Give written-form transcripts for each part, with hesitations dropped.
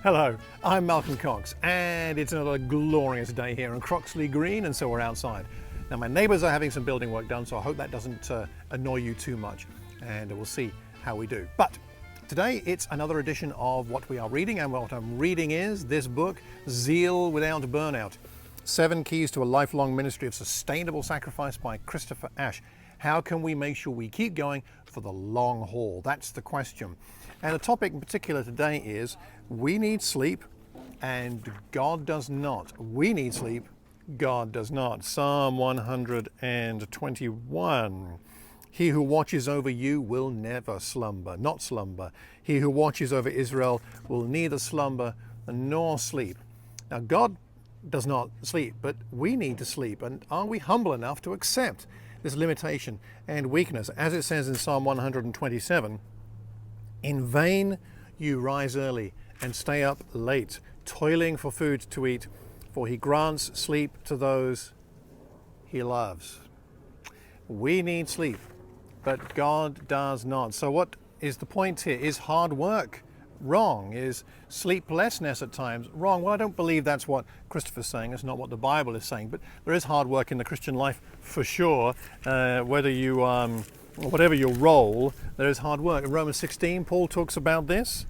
Hello, I'm Malcolm Cox, and it's another glorious day here in Croxley Green, and so we're outside. Now, my neighbours are having some building work done, so I hope that doesn't annoy you too much, and we'll see how we do. But today, it's another edition of what we are reading, and what I'm reading is this book, Zeal Without Burnout, 7 Keys to a Lifelong Ministry of Sustainable Sacrifice by Christopher Ash. How can we make sure we keep going for the long haul? That's the question. And the topic in particular today is we need sleep and God does not. We need sleep, God does not. Psalm 121. He who watches over you will never slumber, not slumber. He who watches over Israel will neither slumber nor sleep. Now God does not sleep, but we need to sleep. And are we humble enough to accept this limitation and weakness? As it says in Psalm 127, in vain you rise early and stay up late, toiling for food to eat, for he grants sleep to those he loves. We need sleep, but God does not. So what is the point here? Is hard work wrong? Is sleeplessness at times wrong? Well, I don't believe that's what Christopher's saying. It's not what the Bible is saying, but there is hard work in the Christian life for sure. Whether you whatever your role, there is hard work. In Romans 16, Paul talks about this.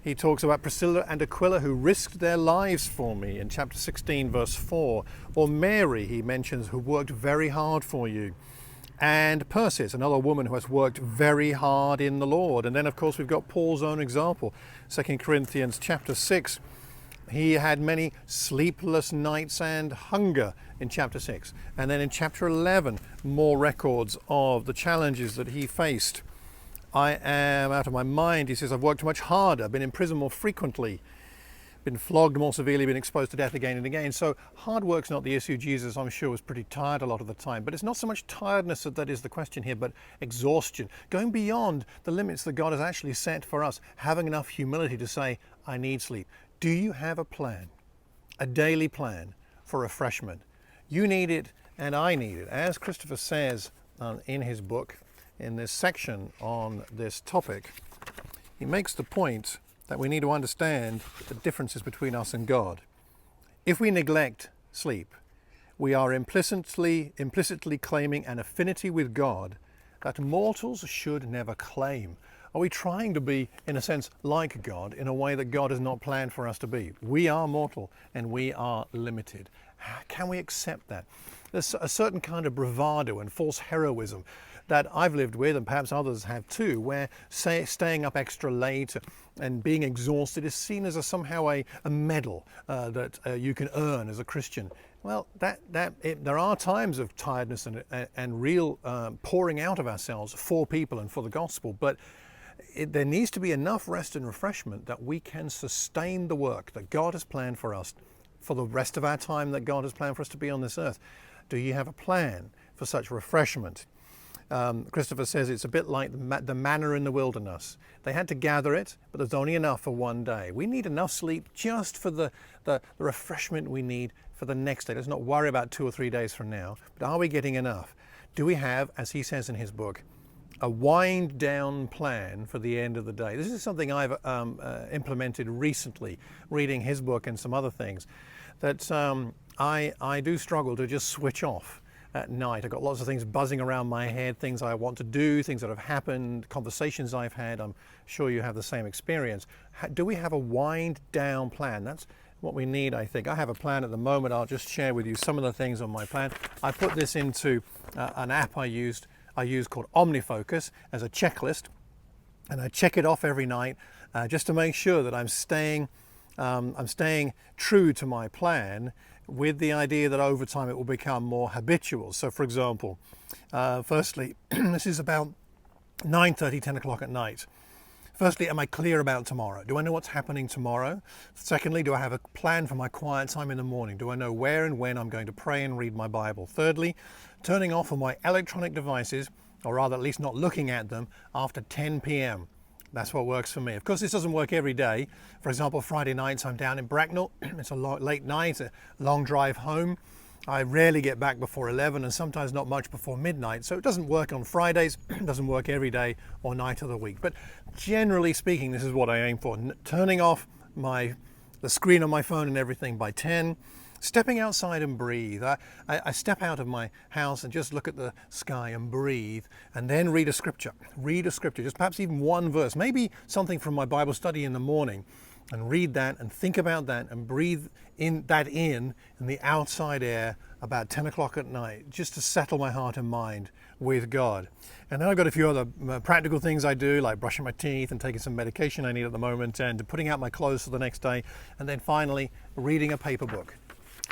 He talks about Priscilla and Aquila who risked their lives for me in chapter 16, verse 4. Or Mary, he mentions, who worked very hard for you. And Persis, another woman who has worked very hard in the Lord. And then, of course, we've got Paul's own example. 2 Corinthians chapter 6. He had many sleepless nights and hunger in chapter 6. And then in chapter 11, more records of the challenges that he faced. I am out of my mind, he says, I've worked much harder, been in prison more frequently, been flogged more severely, been exposed to death again and again. So hard work's not the issue. Jesus, I'm sure, was pretty tired a lot of the time. But it's not so much tiredness that is the question here, but exhaustion. Going beyond the limits that God has actually set for us. Having enough humility to say, I need sleep. Do you have a plan, a daily plan for refreshment? You need it and I need it. As Christopher says in his book, in this section on this topic, he makes the point that we need to understand the differences between us and God. If we neglect sleep, we are implicitly claiming an affinity with God that mortals should never claim. Are we trying to be, in a sense, like God in a way that God has not planned for us to be? We are mortal and we are limited. Can we accept that? There's a certain kind of bravado and false heroism that I've lived with, and perhaps others have too, where staying up extra late and being exhausted is seen as somehow a medal that you can earn as a Christian. Well, there are times of tiredness and real pouring out of ourselves for people and for the gospel, but there needs to be enough rest and refreshment that we can sustain the work that God has planned for us for the rest of our time that God has planned for us to be on this earth. Do you have a plan for such refreshment? Christopher says it's a bit like the manna in the wilderness. They had to gather it, but there's only enough for one day. We need enough sleep just for the refreshment we need for the next day. Let's not worry about 2 or 3 days from now, but are we getting enough? Do we have, as he says in his book, a wind down plan for the end of the day? This is something I've implemented recently, reading his book and some other things, that I do struggle to just switch off at night. I've got lots of things buzzing around my head, things I want to do, things that have happened, conversations I've had. I'm sure you have the same experience. Do we have a wind down plan? That's what we need, I think. I have a plan at the moment. I'll just share with you some of the things on my plan. I put this into an app I use called OmniFocus as a checklist, and I check it off every night just to make sure that I'm staying true to my plan, with the idea that over time it will become more habitual. So for example, firstly, this is about 9:30, 10 o'clock at night. Firstly, am I clear about tomorrow? Do I know what's happening tomorrow? Secondly, do I have a plan for my quiet time in the morning? Do I know where and when I'm going to pray and read my Bible? Thirdly, turning off all my electronic devices, or rather at least not looking at them, after 10 p.m. That's what works for me. Of course, this doesn't work every day. For example, Friday nights I'm down in Bracknell. It's a late night, a long drive home. I rarely get back before 11 and sometimes not much before midnight. So it doesn't work on Fridays, it doesn't work every day or night of the week. But generally speaking, this is what I aim for. Turning off my the screen on my phone and everything by 10. Stepping outside and breathe. I step out of my house and just look at the sky and breathe, and then read a scripture. Read a scripture, just perhaps even one verse, maybe something from my Bible study in the morning, and read that and think about that and breathe in the outside air about 10 o'clock at night, just to settle my heart and mind with God. And then I've got a few other practical things I do, like brushing my teeth and taking some medication I need at the moment, and putting out my clothes for the next day, and then finally reading a paper book.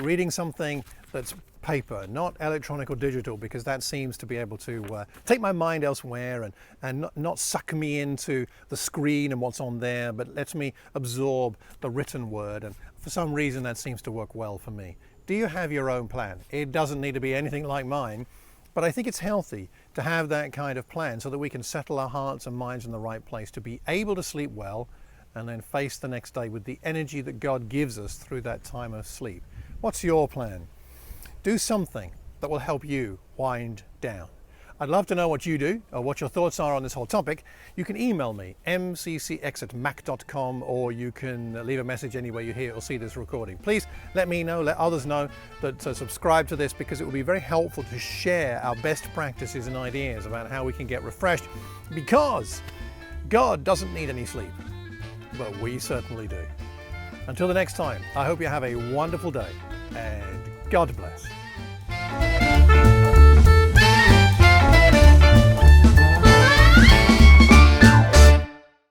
Reading something that's paper, not electronic or digital, because that seems to be able to take my mind elsewhere and not suck me into the screen and what's on there, but lets me absorb the written word. And for some reason that seems to work well for me. Do you have your own plan? It doesn't need to be anything like mine, but I think it's healthy to have that kind of plan so that we can settle our hearts and minds in the right place, to be able to sleep well and then face the next day with the energy that God gives us through that time of sleep. What's your plan? Do something that will help you wind down. I'd love to know what you do or what your thoughts are on this whole topic. You can email me, mccx@mac.com, or you can leave a message anywhere you hear or see this recording. Please let me know, let others know that subscribe to this, because it will be very helpful to share our best practices and ideas about how we can get refreshed, because God doesn't need any sleep, but we certainly do. Until the next time, I hope you have a wonderful day, and God bless.